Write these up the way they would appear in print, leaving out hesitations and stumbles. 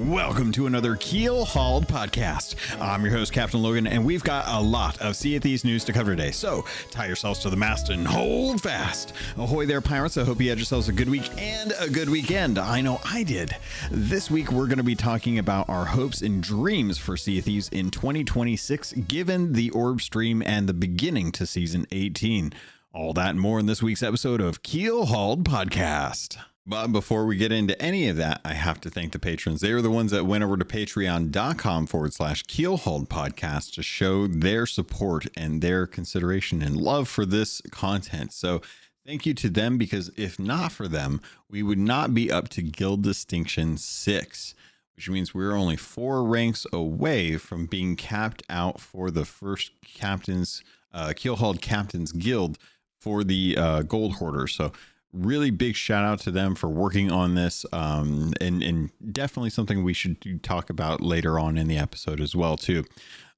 Welcome to another Keelhauled podcast. I'm your host, CaptainLogun, and we've got a lot of Sea of Thieves news to cover today. So tie yourselves to the mast and hold fast. Ahoy there, pirates. I hope you had yourselves a good week and a good weekend. I know I did. This week, we're going to be talking about our hopes and dreams for Sea of Thieves in 2026, given the orb stream and the beginning to season 18. All that and more in this week's episode of Keelhauled Podcast. But before we get into any of that, I have to thank the patrons. They are the ones that went over to patreon.com/Keelhauled podcast to show their support and their consideration and love for this content. So thank you to them, because if not for them, we would not be up to Guild Distinction 6, which means we're only 4 ranks away from being capped out for the first Captain's Keelhauled Captain's Guild for the Gold Hoarder. So really big shout out to them for working on this, and definitely something we should talk about later on in the episode as well too.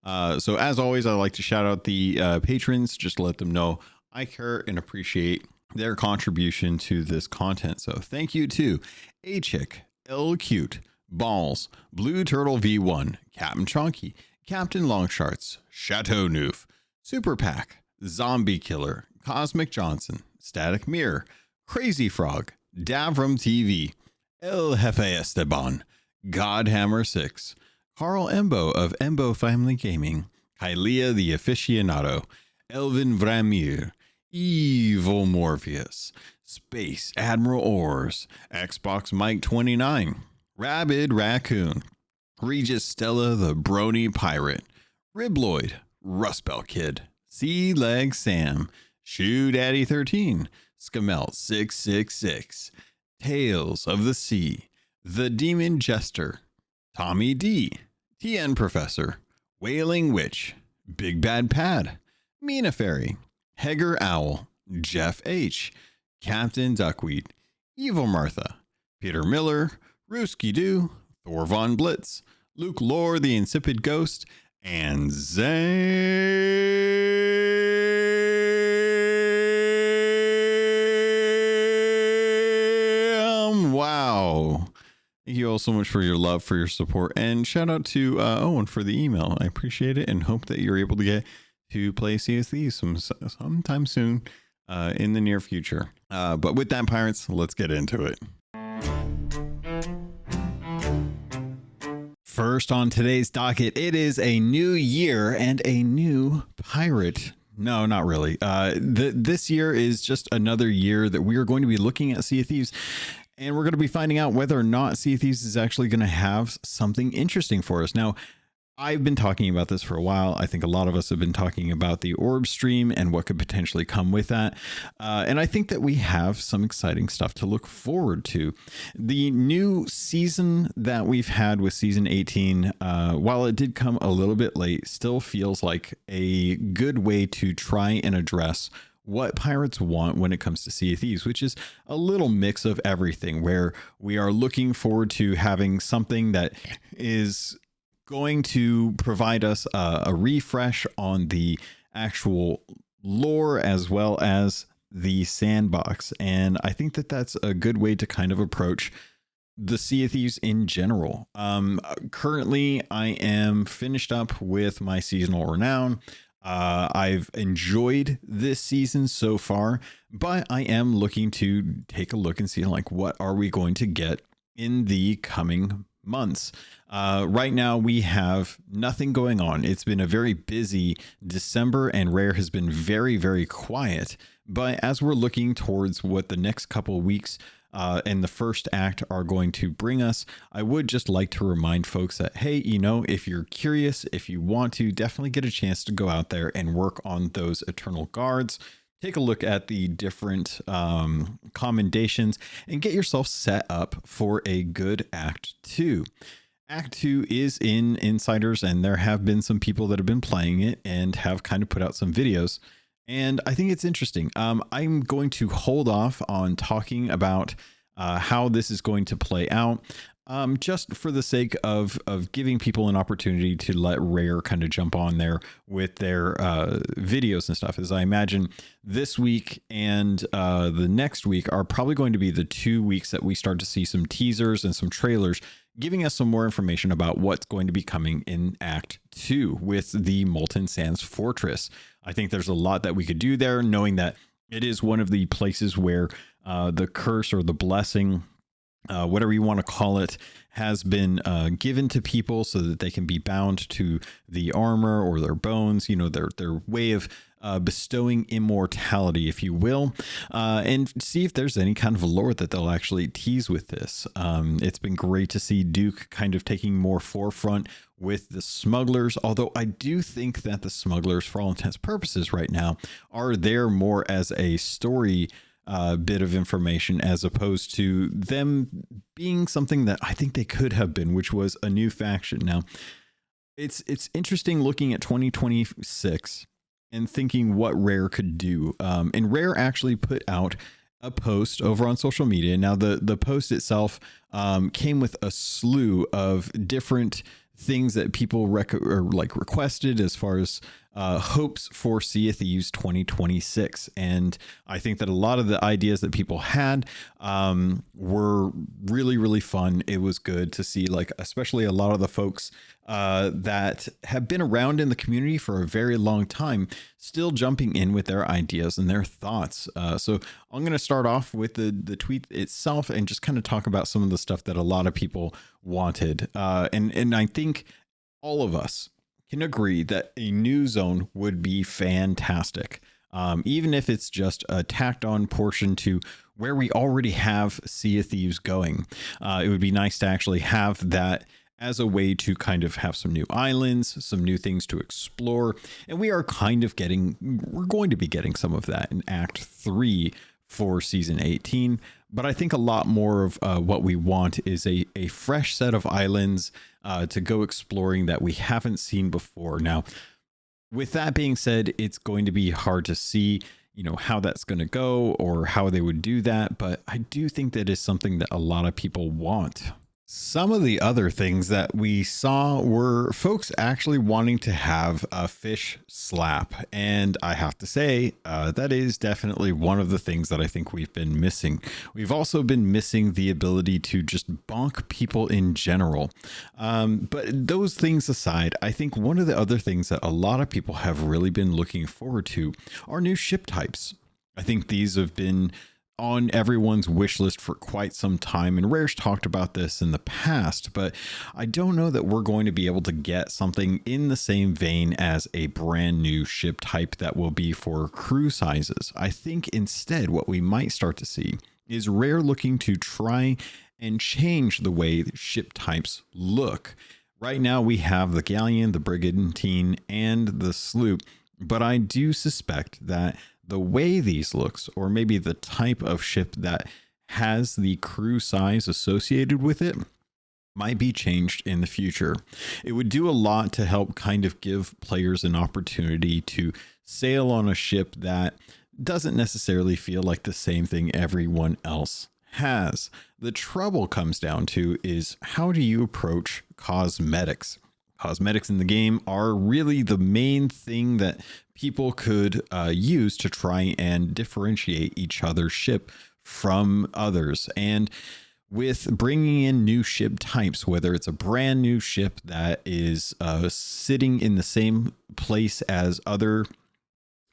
So as always, I like to shout out the patrons, just to let them know I care and appreciate their contribution to this content. So thank you to A-Chick, L-Cute, Balls, Blue Turtle V1, Captain Chonky, Captain Longsharts, Chateau Noof, Super Pack, Zombie Killer, Cosmic Johnson, Static Mirror, Crazy Frog, Davram TV, El Jefe Esteban, Godhammer 6, Carl Embo of Embo Family Gaming, Kylia the Aficionado, Elvin Vramir, Evil Morpheus, Space Admiral Ors, Xbox Mike 29, Rabid Raccoon, Regis Stella the Brony Pirate, Ribloid, Rustbelt Kid, Sea Leg Sam, Shoe Daddy 13, Scamel 666, Tales of the Sea, The Demon Jester, Tommy D, TN Professor, Wailing Witch, Big Bad Pad, Mina Fairy, Heger Owl, Jeff H, Captain Duckweed, Evil Martha, Peter Miller, Rooski Doo, Thor Von Blitz, Luke Lore the Insipid Ghost, and Wow. Thank you all so much for your love, for your support, and shout out to Owen for the email. I appreciate it and hope that you're able to get to play Sea of Thieves sometime soon in the near future. But with that, pirates, let's get into it. First on today's docket, it is a new year and a new pirate. No, not really. This year is just another year that we are going to be looking at Sea of Thieves, and we're going to be finding out whether or not Sea of Thieves is actually going to have something interesting for us. Now, I've been talking about this for a while. I think a lot of us have been talking about the orb stream and what could potentially come with that. And I think that we have some exciting stuff to look forward to. The new season that we've had with season 18, while it did come a little bit late, still feels like a good way to try and address what pirates want when it comes to Sea of Thieves, which is a little mix of everything, where we are looking forward to having something that is going to provide us a refresh on the actual lore as well as the sandbox. And I think that that's a good way to kind of approach the Sea of Thieves in general. Currently, I am finished up with my seasonal renown. I've enjoyed this season so far, but I am looking to take a look and see, like, what are we going to get in the coming months. Right now we have nothing going on. It's been a very busy December, and Rare has been very, very quiet. But as we're looking towards what the next couple of weeks and the first act are going to bring us, I would just like to remind folks that, hey, you know, if you're curious, if you want to, definitely get a chance to go out there and work on those Eternal Guards. Take a look at the different commendations and get yourself set up for a good Act 2. Act 2 is in Insiders, and there have been some people that have been playing it and have kind of put out some videos. And I think it's interesting. I'm going to hold off on talking about how this is going to play out, just for the sake of giving people an opportunity to let Rare kind of jump on there with their videos and stuff. As I imagine this week and the next week are probably going to be the 2 weeks that we start to see some teasers and some trailers giving us some more information about what's going to be coming in Act 2 with the Molten Sands Fortress. I think there's a lot that we could do there, knowing that it is one of the places where the curse or the blessing, whatever you want to call it, has been given to people so that they can be bound to the armor or their bones, their way of bestowing immortality, if you will, and see if there's any kind of lore that they'll actually tease with this. It's been great to see Duke kind of taking more forefront with the smugglers, although I do think that the smugglers, for all intents and purposes right now, are there more as a story bit of information as opposed to them being something that I think they could have been, which was a new faction. Now, it's interesting looking at 2026 and thinking what Rare could do. And Rare actually put out a post over on social media. Now, the post itself came with a slew of different things that people requested as far as hopes for Sea of Thieves 2026. And I think that a lot of the ideas that people had were really, really fun. It was good to see, especially a lot of the folks that have been around in the community for a very long time, still jumping in with their ideas and their thoughts. So I'm going to start off with the tweet itself and just kind of talk about some of the stuff that a lot of people wanted. And I think all of us can agree that a new zone would be fantastic. Even if it's just a tacked on portion to where we already have Sea of Thieves going. It would be nice to actually have that as a way to kind of have some new islands, some new things to explore. And we're going to be getting some of that in Act 3 for Season 18. But I think a lot more of what we want is a fresh set of islands to go exploring that we haven't seen before. Now, with that being said, it's going to be hard to see, how that's going to go or how they would do that. But I do think that is something that a lot of people want. Some of the other things that we saw were folks actually wanting to have a fish slap. And I have to say, that is definitely one of the things that I think we've been missing. We've also been missing the ability to just bonk people in general. But those things aside, I think one of the other things that a lot of people have really been looking forward to are new ship types. I think these have been on everyone's wish list for quite some time, and Rare's talked about this in the past, but I don't know that we're going to be able to get something in the same vein as a brand new ship type that will be for crew sizes. I think instead what we might start to see is Rare looking to try and change the way ship types look. Right now we have the galleon, the brigantine, and the sloop, but I do suspect that the way these looks, or maybe the type of ship that has the crew size associated with it, might be changed in the future. It would do a lot to help kind of give players an opportunity to sail on a ship that doesn't necessarily feel like the same thing everyone else has. The trouble comes down to is how do you approach cosmetics? Cosmetics in the game are really the main thing that people could use to try and differentiate each other's ship from others. And with bringing in new ship types, whether it's a brand new ship that is sitting in the same place as other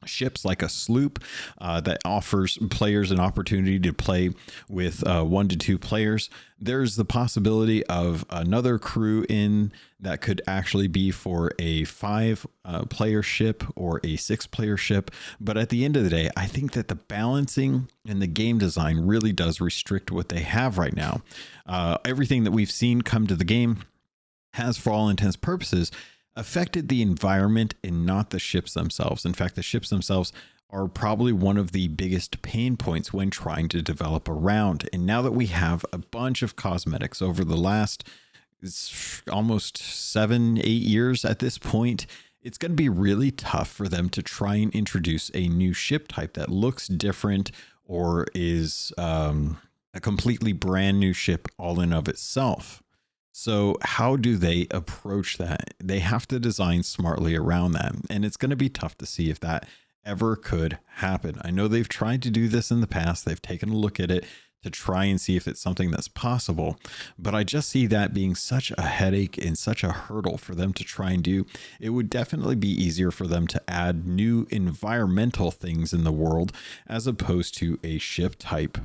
ships like a sloop that offers players an opportunity to play with 1 to 2 players. There's the possibility of another crew in that could actually be for a 5 player ship or a 6 player ship. But at the end of the day, I think that the balancing and the game design really does restrict what they have right now. Everything that we've seen come to the game has, for all intents and purposes, affected the environment and not the ships themselves. In fact, the ships themselves are probably one of the biggest pain points when trying to develop a round. And now that we have a bunch of cosmetics over the last almost 7-8 years at this point, it's going to be really tough for them to try and introduce a new ship type that looks different or is a completely brand new ship all in of itself. So how do they approach that? They have to design smartly around that. And it's going to be tough to see if that ever could happen. I know they've tried to do this in the past. They've taken a look at it to try and see if it's something that's possible. But I just see that being such a headache and such a hurdle for them to try and do. It would definitely be easier for them to add new environmental things in the world as opposed to a ship type.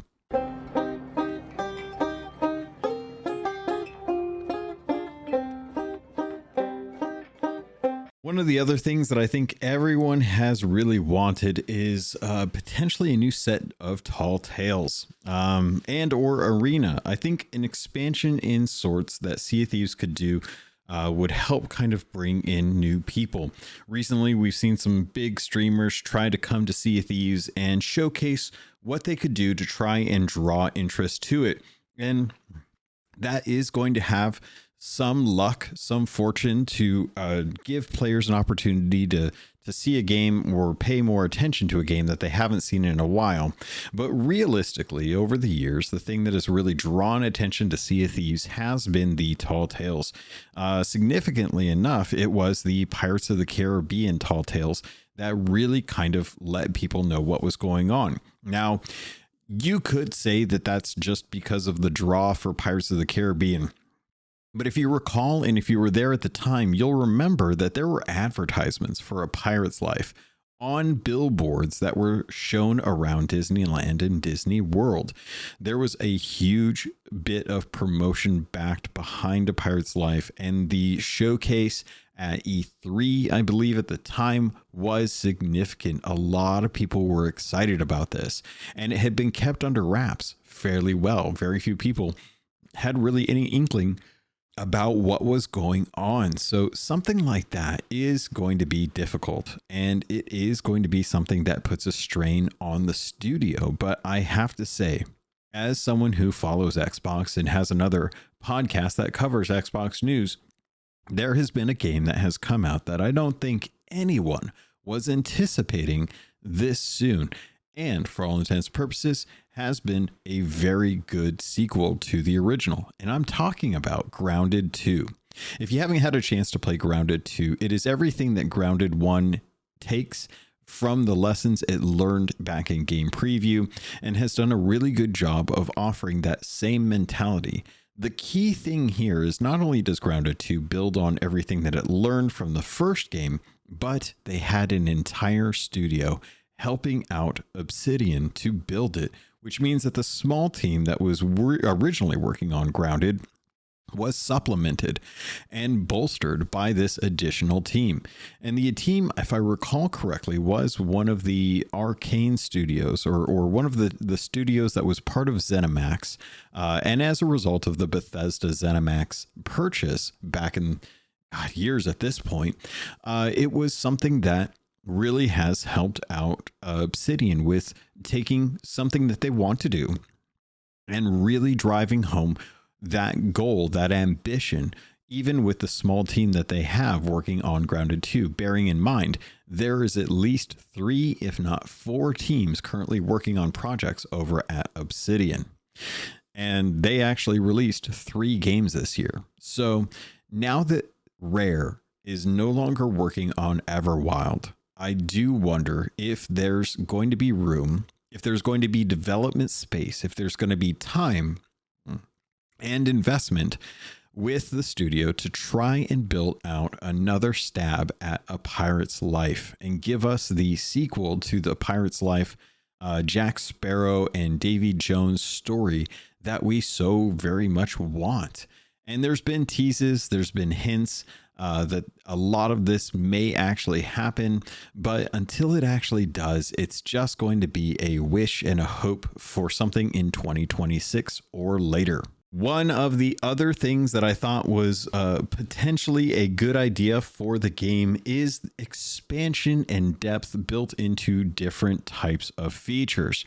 One of the other things that I think everyone has really wanted is potentially a new set of Tall Tales and or Arena. I think an expansion in sorts that Sea of Thieves could do would help kind of bring in new people. Recently, we've seen some big streamers try to come to Sea of Thieves and showcase what they could do to try and draw interest to it. And that is going to have some luck, some fortune to give players an opportunity to see a game or pay more attention to a game that they haven't seen in a while. But realistically, over the years, the thing that has really drawn attention to Sea of Thieves has been the Tall Tales. Significantly enough, it was the Pirates of the Caribbean Tall Tales that really kind of let people know what was going on. Now, you could say that that's just because of the draw for Pirates of the Caribbean. But if you recall, and if you were there at the time, you'll remember that there were advertisements for A Pirate's Life on billboards that were shown around Disneyland and Disney World. There was a huge bit of promotion backed behind A Pirate's Life, and the showcase at E3, I believe at the time, was significant. A lot of people were excited about this, and it had been kept under wraps fairly well. Very few people had really any inkling about what was going on. So something like that is going to be difficult, and it is going to be something that puts a strain on the studio. But I have to say, as someone who follows Xbox and has another podcast that covers Xbox news, there has been a game that has come out that I don't think anyone was anticipating this soon, and for all intents and purposes has been a very good sequel to the original. And I'm talking about Grounded 2. If you haven't had a chance to play Grounded 2, it is everything that Grounded 1 takes from the lessons it learned back in game preview and has done a really good job of offering that same mentality. The key thing here is not only does Grounded 2 build on everything that it learned from the first game, but they had an entire studio helping out Obsidian to build it, which means that the small team that was originally working on Grounded was supplemented and bolstered by this additional team. And the team, if I recall correctly, was one of the Arcane studios or one of the studios that was part of ZeniMax. And as a result of the Bethesda ZeniMax purchase back in years at this point, it was something that really has helped out Obsidian with taking something that they want to do and really driving home that goal, that ambition, even with the small team that they have working on Grounded 2, bearing in mind there is at least 3, if not 4 teams currently working on projects over at Obsidian. And they actually released 3 games this year. So now that Rare is no longer working on Everwild, I do wonder if there's going to be room, if there's going to be development space, if there's going to be time and investment with the studio to try and build out another stab at A Pirate's Life and give us the sequel to the Pirate's Life, Jack Sparrow and Davy Jones story that we so very much want. And there's been teases, there's been hints that a lot of this may actually happen, but until it actually does, it's just going to be a wish and a hope for something in 2026 or later. One of the other things that I thought was potentially a good idea for the game is expansion and depth built into different types of features.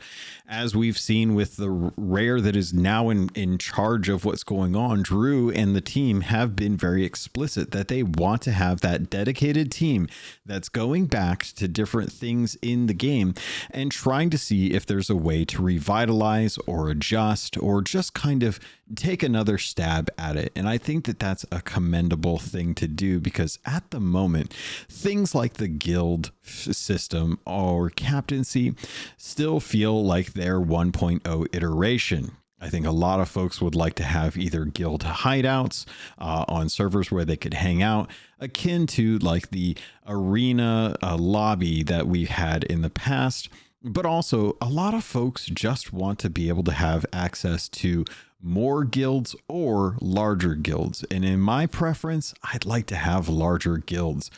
As we've seen with the Rare that is now in charge of what's going on, Drew and the team have been very explicit that they want to have that dedicated team that's going back to different things in the game and trying to see if there's a way to revitalize or adjust or just kind of take another stab at it. And I think that that's a commendable thing to do, because at the moment, things like the guild system or captaincy still feel like their 1.0 iteration. I think a lot of folks would like to have either guild hideouts on servers where they could hang out, akin to like the arena lobby that we've had in the past. But also, a lot of folks just want to be able to have access to more guilds or larger guilds. And in my preference, I'd like to have larger guilds.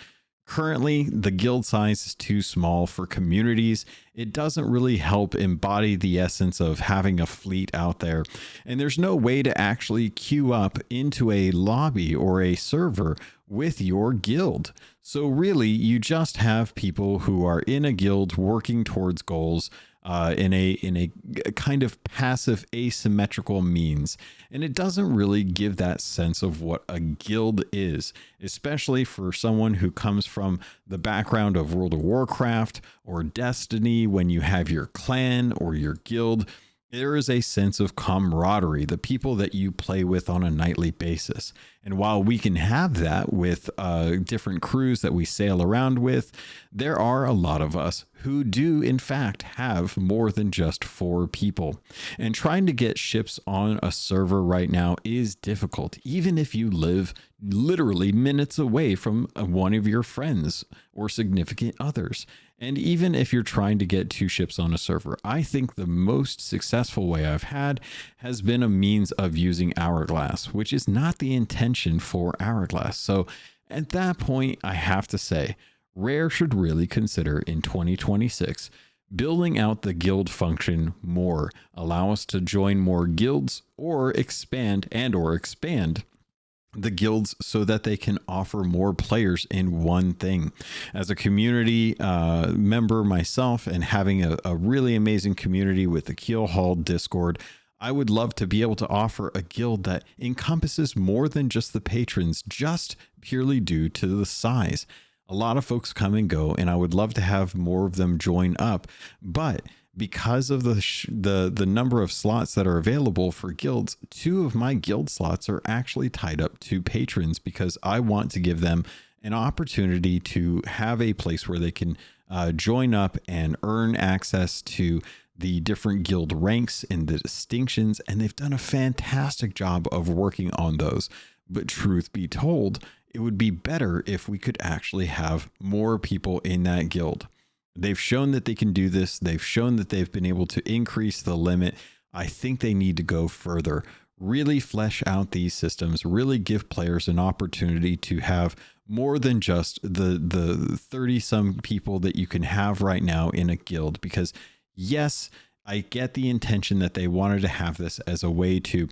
Currently, the guild size is too small for communities. It doesn't really help embody the essence of having a fleet out there. And there's no way to actually queue up into a lobby or a server with your guild. So really, you just have people who are in a guild working towards goals in a kind of passive asymmetrical means. And it doesn't really give that sense of what a guild is, especially for someone who comes from the background of World of Warcraft or Destiny. When you have your clan or your guild, there is a sense of camaraderie, the people that you play with on a nightly basis. And while we can have that with different crews that we sail around with, there are a lot of us who do in fact have more than just 4 people. And trying to get ships on a server right now is difficult, even if you live literally minutes away from one of your friends or significant others. And even if you're trying to get 2 ships on a server, I think the most successful way I've had has been a means of using Hourglass, which is not the intention for Hourglass. So at that point, I have to say, Rare should really consider in 2026 building out the guild function more, allow us to join more guilds or expand the guilds so that they can offer more players in one thing. As a community member myself and having a really amazing community with the Keelhauled Discord, I would love to be able to offer a guild that encompasses more than just the patrons, just purely due to the size. A lot of folks come and go, and I would love to have more of them join up, but because of the number of slots that are available for guilds, 2 of my guild slots are actually tied up to patrons because I want to give them an opportunity to have a place where they can join up and earn access to the different guild ranks and the distinctions. And they've done a fantastic job of working on those. But truth be told, it would be better if we could actually have more people in that guild. They've shown that they can do this. They've shown that they've been able to increase the limit. I think they need to go further, really flesh out these systems, really give players an opportunity to have more than just the 30-some people that you can have right now in a guild. Because yes, I get the intention that they wanted to have this as a way to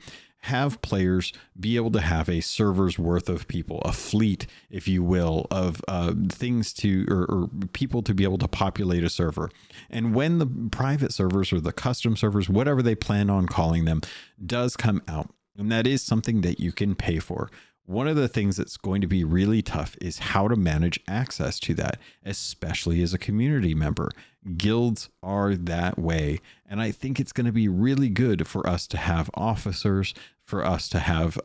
have players be able to have a server's worth of people, a fleet, if you will, of things to or people to be able to populate a server. And when the private servers or the custom servers, whatever they plan on calling them, does come out, and that is something that you can pay for. One of the things that's going to be really tough is how to manage access to that, especially as a community member. Guilds are that way. And I think it's going to be really good for us to have officers, for us to have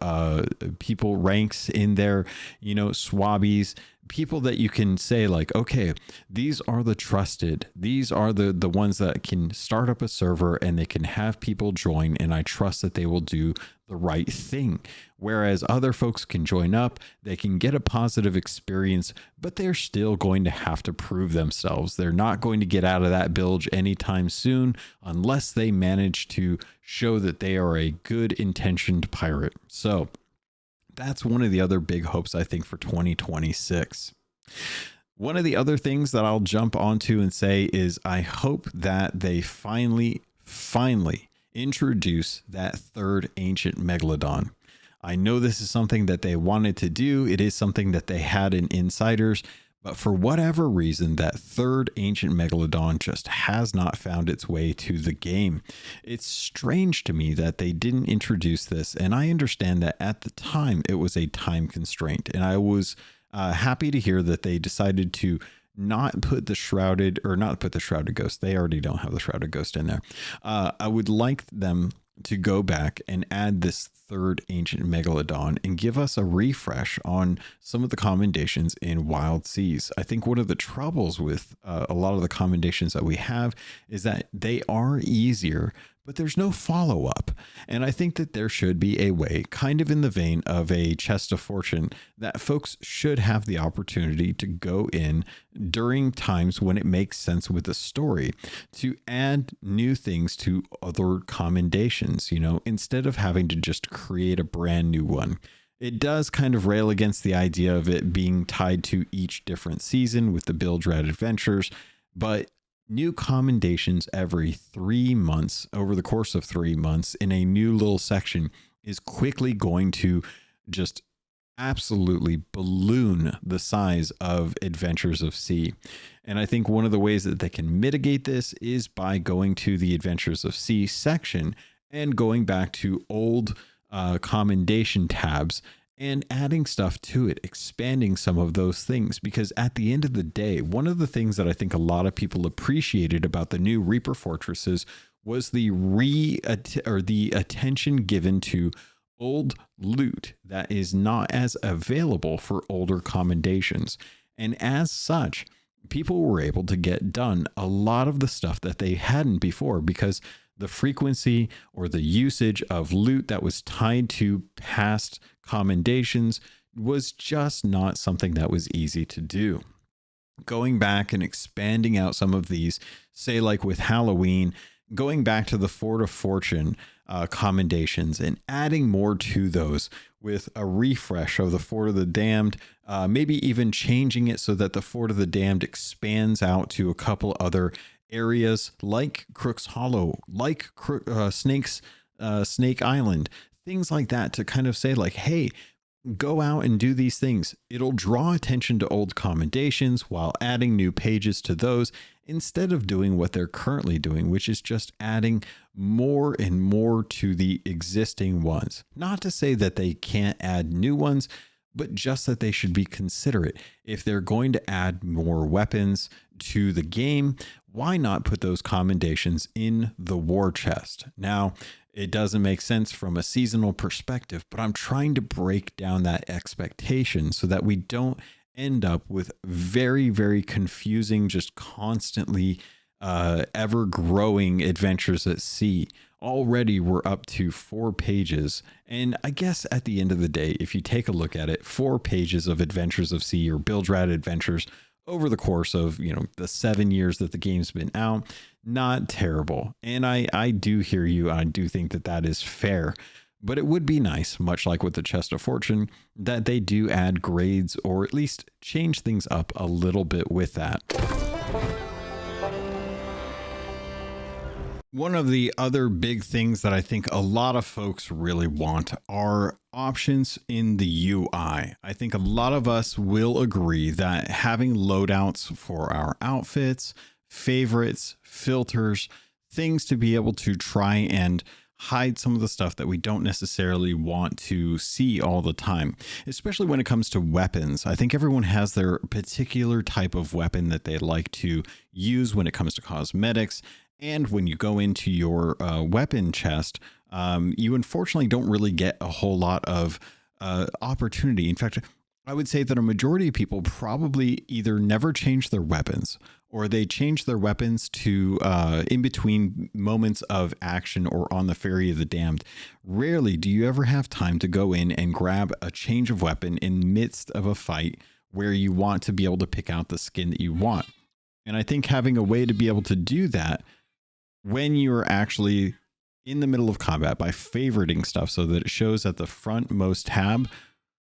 people ranks in there, you know, swabbies, people that you can say like, okay, these are the trusted, these are the ones that can start up a server and they can have people join, and I trust that they will do the right thing. Whereas other folks can join up, they can get a positive experience, but they're still going to have to prove themselves. They're not going to get out of that bilge anytime soon unless they manage to show that they are a good intentioned pirate. So that's one of the other big hopes, I think, for 2026. One of the other things that I'll jump onto and say is I hope that they finally introduce that 3rd ancient megalodon. I know this is something that they wanted to do. It is something that they had in Insiders, but for whatever reason, that 3rd ancient megalodon just has not found its way to the game. It's strange to me that they didn't introduce this, and I understand that at the time it was a time constraint, and I was happy to hear that they decided to not put the shrouded ghost. They already don't have the shrouded ghost in there. I would like them to go back and add this 3rd ancient megalodon and give us a refresh on some of the commendations in Wild Seas. I think one of the troubles with a lot of the commendations that we have is that they are easier, but there's no follow-up. And I think that there should be a way, kind of in the vein of a Chest of Fortune, that folks should have the opportunity to go in during times when it makes sense with the story to add new things to other commendations, instead of having to just create a brand new one. It does kind of rail against the idea of it being tied to each different season with the Bilge Rat Adventures, but new commendations every 3 months over the course of 3 months in a new little section is quickly going to just absolutely balloon the size of Adventures of Sea. And I think one of the ways that they can mitigate this is by going to the Adventures of Sea section and going back to old commendation tabs and adding stuff to it, expanding some of those things. Because at the end of the day, one of the things that I think a lot of people appreciated about the new Reaper Fortresses was the attention given to old loot that is not as available for older commendations. And as such, people were able to get done a lot of the stuff that they hadn't before, because the frequency or the usage of loot that was tied to past commendations was just not something that was easy to do. Going back and expanding out some of these, say like with Halloween, going back to the Fort of Fortune commendations and adding more to those with a refresh of the Fort of the Damned, maybe even changing it so that the Fort of the Damned expands out to a couple other areas like Crook's Hollow, like Snake Island, things like that, to kind of say like, hey, go out and do these things. It'll draw attention to old commendations while adding new pages to those, instead of doing what they're currently doing, which is just adding more and more to the existing ones. Not to say that they can't add new ones, but just that they should be considerate. If they're going to add more weapons to the game, why not put those commendations in the war chest? Now, it doesn't make sense from a seasonal perspective, but I'm trying to break down that expectation so that we don't end up with very, very confusing, just constantly ever growing Adventures at Sea. Already we're up to 4 pages. And I guess at the end of the day, if you take a look at it, 4 pages of Adventures of Sea or Bilge Rat Adventures over the course of, the 7 years that the game's been out, not terrible. And I do hear you. I do think that that is fair. But it would be nice, much like with the Chest of Fortune, that they do add grades or at least change things up a little bit with that. One of the other big things that I think a lot of folks really want are options in the UI. I think a lot of us will agree that having loadouts for our outfits, favorites, filters, things to be able to try and hide some of the stuff that we don't necessarily want to see all the time, especially when it comes to weapons. I think everyone has their particular type of weapon that they like to use when it comes to cosmetics. And when you go into your weapon chest, you unfortunately don't really get a whole lot of opportunity. In fact, I would say that a majority of people probably either never change their weapons, or they change their weapons to in between moments of action or on the Ferry of the Damned. Rarely do you ever have time to go in and grab a change of weapon in the midst of a fight where you want to be able to pick out the skin that you want. And I think having a way to be able to do that when you're actually in the middle of combat by favoriting stuff so that it shows at the frontmost tab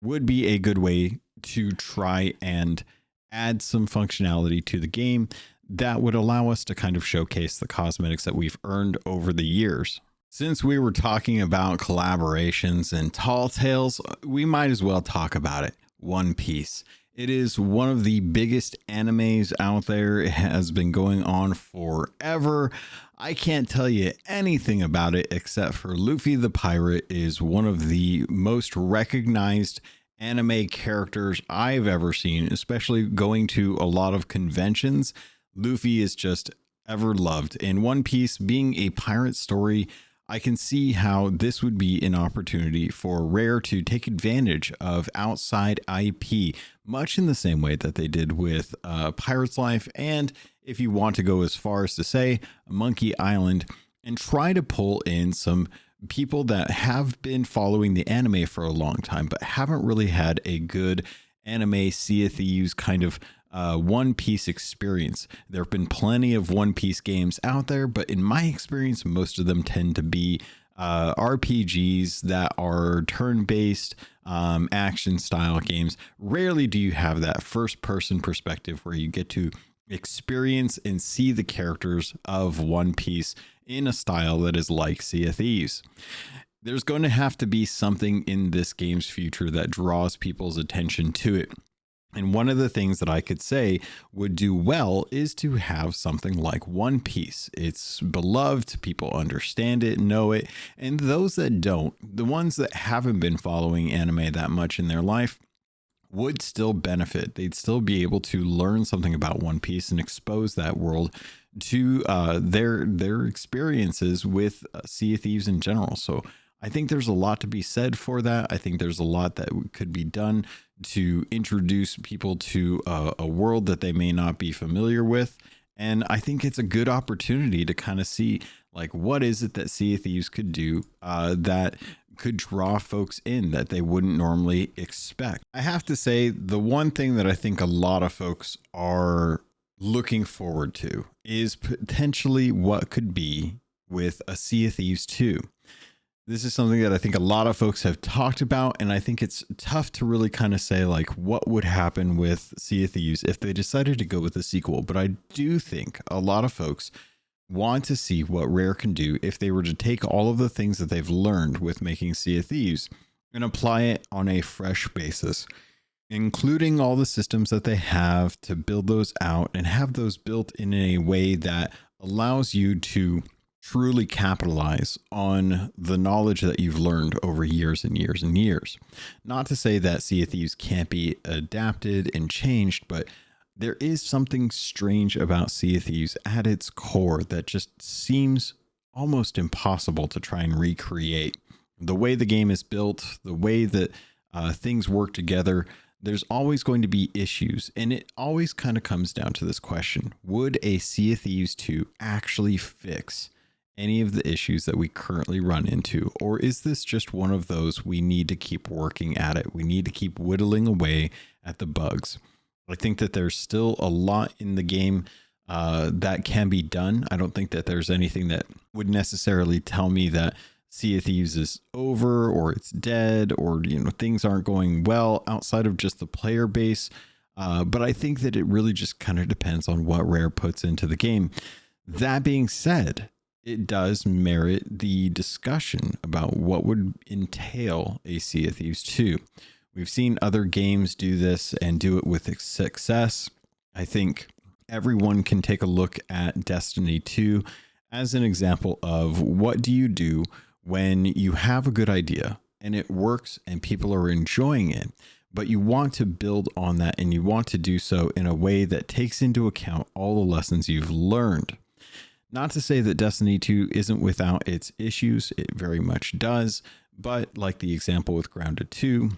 would be a good way to try and add some functionality to the game that would allow us to kind of showcase the cosmetics that we've earned over the years. Since we were talking about collaborations and tall tales, we might as well talk about it. One Piece. It is one of the biggest animes out there. It has been going on forever. I can't tell you anything about it except for Luffy the Pirate is one of the most recognized anime characters I've ever seen, especially going to a lot of conventions. Luffy is just ever loved. In One Piece being a pirate story, I can see how this would be an opportunity for Rare to take advantage of outside IP, much in the same way that they did with Pirate's Life, and if you want to go as far as to say Monkey Island, and try to pull in some people that have been following the anime for a long time, but haven't really had a good anime Sea of Thieves kind of One Piece experience. There have been plenty of One Piece games out there, but in my experience, most of them tend to be RPGs that are turn-based action style games. Rarely do you have that first-person perspective where you get to experience and see the characters of One Piece in a style that is like Sea of Thieves. There's going to have to be something in this game's future that draws people's attention to it. And one of the things that I could say would do well is to have something like One Piece. It's beloved, people understand it, know it, and those that don't, the ones that haven't been following anime that much in their life, would still benefit. They'd still be able to learn something about One Piece and expose that world to their experiences with Sea of Thieves in general. So I think there's a lot to be said for that. I think there's a lot that could be done to introduce people to a world that they may not be familiar with. And I think it's a good opportunity to kind of see, like, what is it that Sea of Thieves could do that could draw folks in that they wouldn't normally expect. I have to say, the one thing that I think a lot of folks are looking forward to is potentially what could be with a Sea of Thieves 2. This is something that I think a lot of folks have talked about, and I think it's tough to really kind of say, like, what would happen with Sea of Thieves if they decided to go with a sequel. But I do think a lot of folks want to see what Rare can do if they were to take all of the things that they've learned with making Sea of Thieves and apply it on a fresh basis, including all the systems that they have to build those out and have those built in a way that allows you to truly capitalize on the knowledge that you've learned over years and years and years. Not to say that Sea of Thieves can't be adapted and changed, but there is something strange about Sea of Thieves at its core that just seems almost impossible to try and recreate. The way the game is built, the way that things work together, there's always going to be issues. And it always kind of comes down to this question: would a Sea of Thieves 2 actually fix any of the issues that we currently run into? Or is this just one of those, we need to keep working at it, we need to keep whittling away at the bugs? I think that there's still a lot in the game that can be done. I don't think that there's anything that would necessarily tell me that Sea of Thieves is over or it's dead or, you know, things aren't going well outside of just the player base. But I think that it really just kind of depends on what Rare puts into the game. That being said, it does merit the discussion about what would entail a Sea of Thieves 2. We've seen other games do this and do it with success. I think everyone can take a look at Destiny 2 as an example of what do you do when you have a good idea and it works and people are enjoying it, but you want to build on that and you want to do so in a way that takes into account all the lessons you've learned. Not to say that Destiny 2 isn't without its issues, it very much does, but like the example with Grounded 2,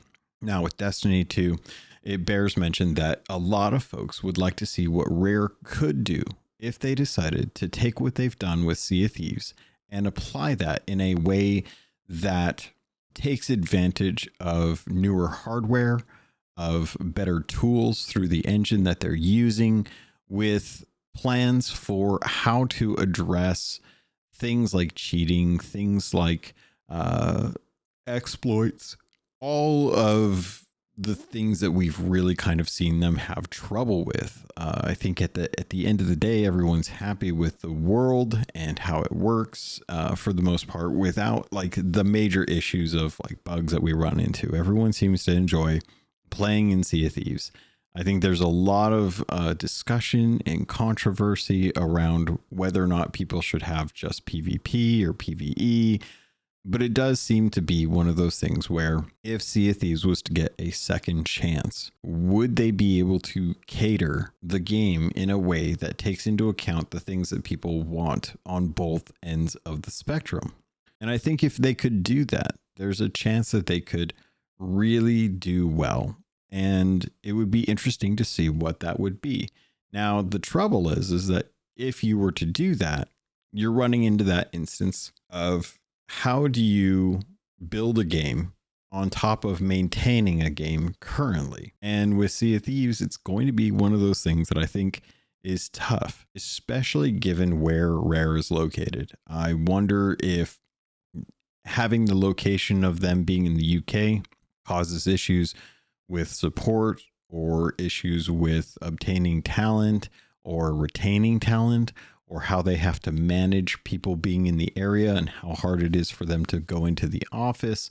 now with Destiny 2, it bears mention that a lot of folks would like to see what Rare could do if they decided to take what they've done with Sea of Thieves and apply that in a way that takes advantage of newer hardware, of better tools through the engine that they're using, with plans for how to address things like cheating, things like exploits, all of the things that we've really kind of seen them have trouble with. I think at the end of the day, everyone's happy with the world and how it works for the most part, without like the major issues of like bugs that we run into. Everyone seems to enjoy playing in Sea of Thieves. I think there's a lot of discussion and controversy around whether or not people should have just PvP or PvE. But it does seem to be one of those things where if Sea of Thieves was to get a second chance, would they be able to cater the game in a way that takes into account the things that people want on both ends of the spectrum? And I think if they could do that, there's a chance that they could really do well. And it would be interesting to see what that would be. Now, the trouble is that if you were to do that, you're running into that instance of how do you build a game on top of maintaining a game currently? And with Sea of Thieves, it's going to be one of those things that I think is tough, especially given where Rare is located. I wonder if having the location of them being in the UK causes issues with support or issues with obtaining talent or retaining talent, or how they have to manage people being in the area and how hard it is for them to go into the office.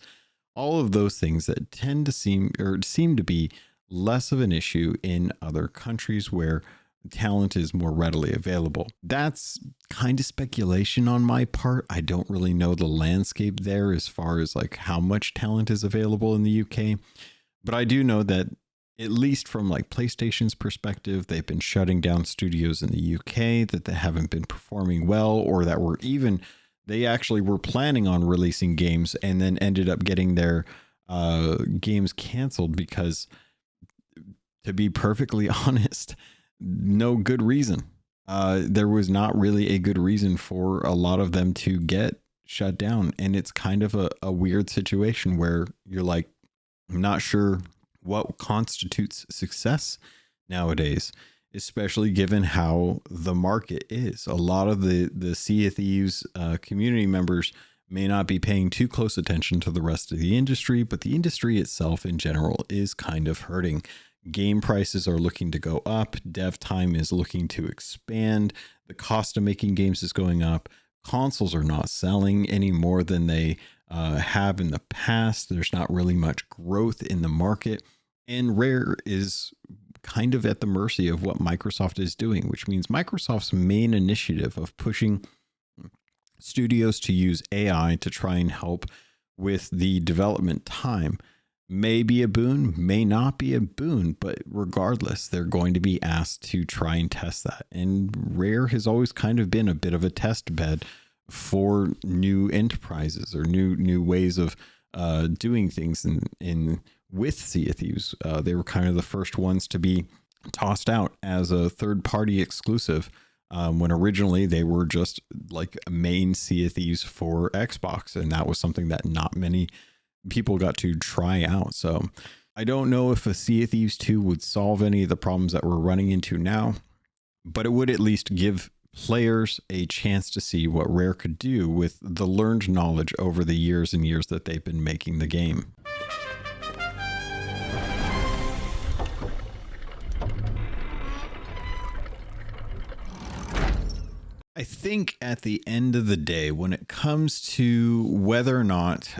All of those things that tend to seem to be less of an issue in other countries where talent is more readily available. That's kind of speculation on my part. I don't really know the landscape there as far as like how much talent is available in the UK, but I do know that at least from like PlayStation's perspective, they've been shutting down studios in the UK that they haven't been performing well, or that were even, they actually were planning on releasing games and then ended up getting their games canceled because, to be perfectly honest, no good reason. There was not really a good reason for a lot of them to get shut down. And it's kind of a weird situation where you're like, I'm not sure what constitutes success nowadays, especially given how the market is. A lot of the Sea of Thieves community members may not be paying too close attention to the rest of the industry, but the industry itself in general is kind of hurting. Game prices are looking to go up. Dev time is looking to expand. The cost of making games is going up. Consoles are not selling any more than they have in the past. There's not really much growth in the market. And Rare is kind of at the mercy of what Microsoft is doing, which means Microsoft's main initiative of pushing studios to use AI to try and help with the development time may be a boon, may not be a boon, but regardless, they're going to be asked to try and test that. And Rare has always kind of been a bit of a test bed for new enterprises or new ways of doing things in with Sea of Thieves. They were kind of the first ones to be tossed out as a third-party exclusive when originally they were just like a main Sea of Thieves for Xbox, and that was something that not many people got to try out. So I don't know if a Sea of Thieves 2 would solve any of the problems that we're running into now, but it would at least give players a chance to see what Rare could do with the learned knowledge over the years and years that they've been making the game. I think at the end of the day, when it comes to whether or not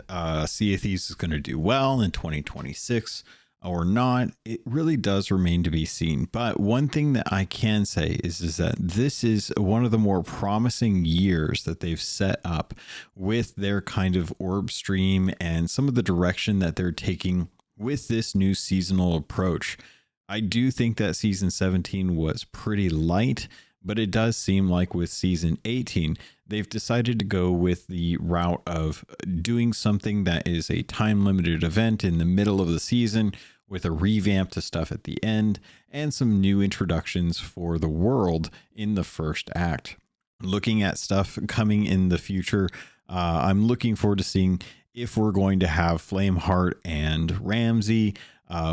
Sea of Thieves is going to do well in 2026 or not, it really does remain to be seen. But one thing that I can say is that this is one of the more promising years that they've set up with their kind of orb stream and some of the direction that they're taking with this new seasonal approach. I do think that season 17 was pretty light, but it does seem like with season 18, they've decided to go with the route of doing something that is a time-limited event in the middle of the season with a revamp to stuff at the end and some new introductions for the world in the first act. Looking at stuff coming in the future, I'm looking forward to seeing if we're going to have Flameheart and Ramsey,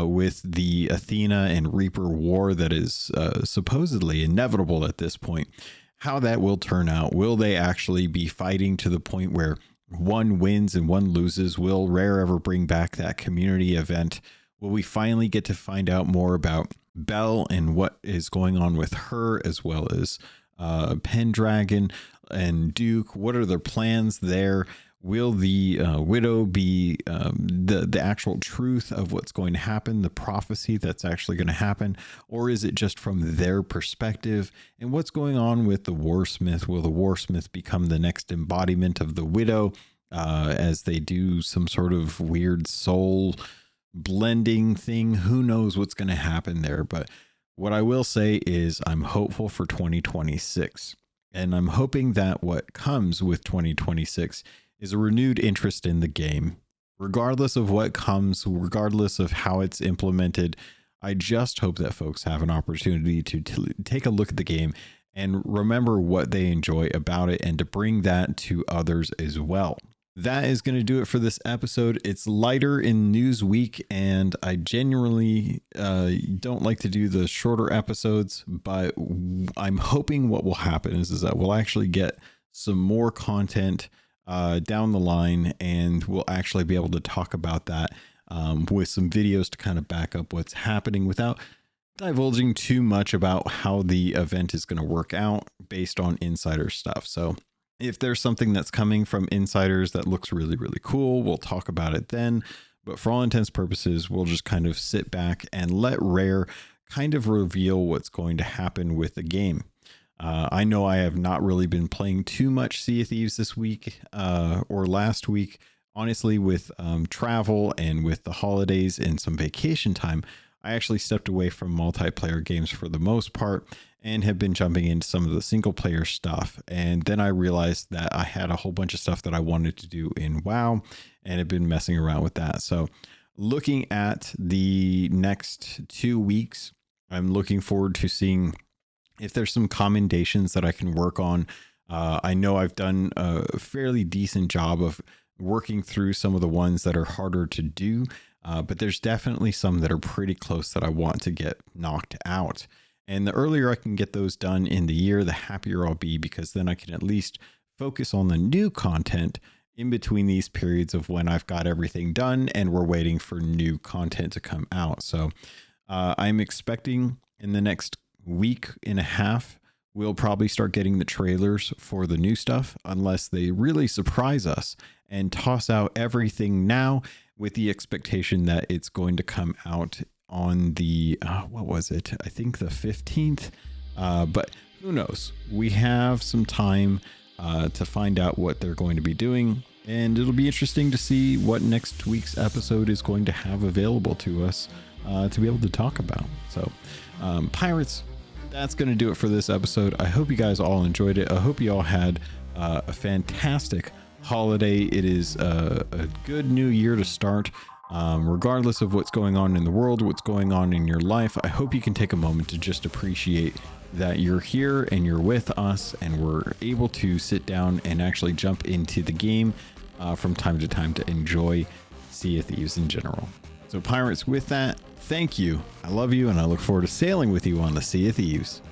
with the Athena and Reaper war that is supposedly inevitable at this point, how that will turn out. Will they actually be fighting to the point where one wins and one loses? Will Rare ever bring back that community event? Will we finally get to find out more about Belle and what is going on with her, as well as Pendragon and Duke? What are their plans there? Will the widow be the actual truth of what's going to happen, the prophecy that's actually going to happen, or is it just from their perspective? And what's going on with the Warsmith? Will the Warsmith become the next embodiment of the widow as they do some sort of weird soul blending thing? Who knows what's going to happen there? But what I will say is I'm hopeful for 2026, and I'm hoping that what comes with 2026 is a renewed interest in the game, regardless of what comes, regardless of how it's implemented. I just hope that folks have an opportunity to take a look at the game and remember what they enjoy about it and to bring that to others as well. That is going to do it for this episode. It's lighter in news week, and I genuinely don't like to do the shorter episodes, but I'm hoping what will happen is that we'll actually get some more content down the line, and we'll actually be able to talk about that with some videos to kind of back up what's happening without divulging too much about how the event is going to work out based on insider stuff. So if there's something that's coming from insiders that looks really, really cool, we'll talk about it then. But for all intents and purposes, we'll just kind of sit back and let Rare kind of reveal what's going to happen with the game. I know I have not really been playing too much Sea of Thieves this week or last week. Honestly, with travel and with the holidays and some vacation time, I actually stepped away from multiplayer games for the most part and have been jumping into some of the single player stuff. And then I realized that I had a whole bunch of stuff that I wanted to do in WoW and have been messing around with that. So looking at the next 2 weeks, I'm looking forward to seeing if there's some commendations that I can work on. I know I've done a fairly decent job of working through some of the ones that are harder to do, but there's definitely some that are pretty close that I want to get knocked out. And the earlier I can get those done in the year, the happier I'll be, because then I can at least focus on the new content in between these periods of when I've got everything done and we're waiting for new content to come out. So I'm expecting in the next week and a half, we'll probably start getting the trailers for the new stuff, unless they really surprise us and toss out everything now with the expectation that it's going to come out on the, what was it? I think the 15th, but who knows? We have some time to find out what they're going to be doing, and it'll be interesting to see what next week's episode is going to have available to us to be able to talk about. So, Pirates, that's going to do it for this episode. I hope you guys all enjoyed it. I hope you all had a fantastic holiday. It is a good new year to start. Regardless of what's going on in the world, what's going on in your life, I hope you can take a moment to just appreciate that you're here and you're with us, and we're able to sit down and actually jump into the game from time to time to enjoy Sea of Thieves in general. So Pirates, with that, thank you. I love you, and I look forward to sailing with you on the Sea of Thieves.